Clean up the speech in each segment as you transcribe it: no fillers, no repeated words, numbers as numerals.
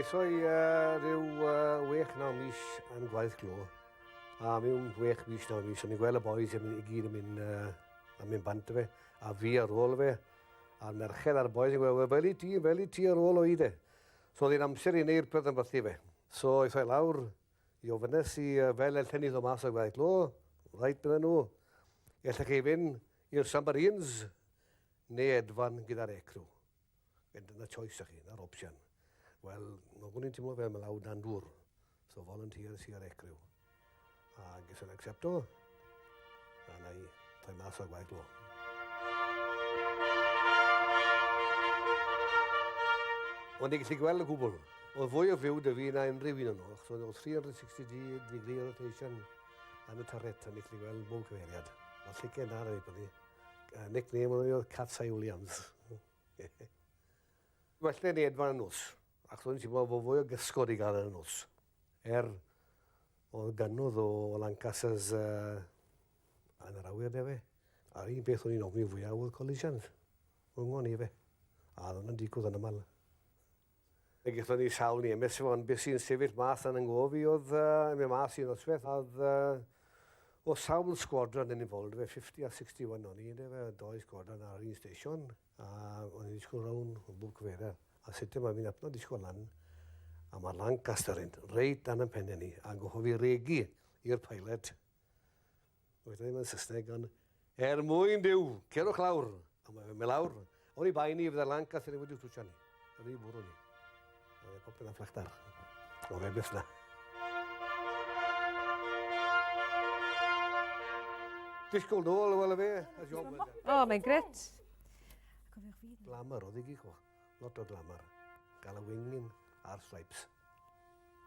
Gaetho i ryw 8-9 mis yn gwaith glo. A mewn 8 mis, 9 mis, o'n i'n gweld y boys i gyd yn mynd bant fe. A fi ar ôl fe. A'r merched ar y boys yn gweud, fel i ti ar ôl o'i de. So oedd hi'n amser i wneud peth yn byrthu fe. So eithaf i lawr, i ofynnes i fel ellennydd o mas o gwaith glo. Rhaid bydd nhw. Ellach chi fynd i'r submarines neu edfan gyda'r ecrw. Dyna choice chi, na'r opsiwn. Wel, no gwni'n teimlo fel mae lawd na'n dŵr. So volunteers i'r ecrw. A ges yn accepto. A na i ffai mas o'r gwaith glo. Ond i gallu gweld y gwbl. Oedd fwy o fyw dy fi na unrhyw un o'n nhw. So oedd 360 degree rotation yn y turret yn i gallu gweld bob cyfeiriad. Oedd llicen ar ei byddu. Nickname oedd Emlyn Williams. Felly ni edfan y nos. Ac o'n i'n teimlo fod fwy o gysgod i gael yn y nos. Oedd gynnodd o Lancasters yn yr awyr de fe. A'r un beth o'n i'n ofni fwyaf oedd collisions. Rhwng i fe. A oedd hwnna'n digwydd yn ymal. Gaethon ni sawl ni emes efo, ond beth sy'n sefyll mas yn ynghofi oedd ymwneud mas i'n noswaith. O sawl squadron yn involved fe, 50 a 61 o'n i, doi squadron ar un station. A o'n i'n disgwyl rawn o bob cyfeiriad. A sut yma fi'n apno disgwyl lan. A mae'r Lancaster yn reit dan y pennau ni. A'n gohofi regi i'r pilot. Oedd ddim yn Saesneg, ond mwyn diw, cerwch lawr. A mae'n lawr. O'n i bai ni fydda'r Lancaster wedi twtio ni. Oedd i bwrw ni. A oedd popeth yn fflachtar. O fe beth na. Disgwyl nôl wel y fe. O, mae'n gret. Glamour, oedd i gych o. Lot o glamour. Gael y wingin a'r stripes.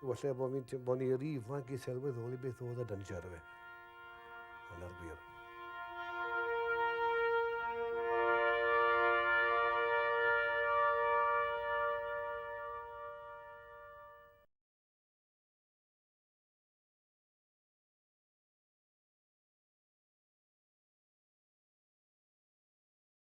Falle bod ni'n rif fan i sylweddoli beth oedd y dynger fe. Hwna'r gwir.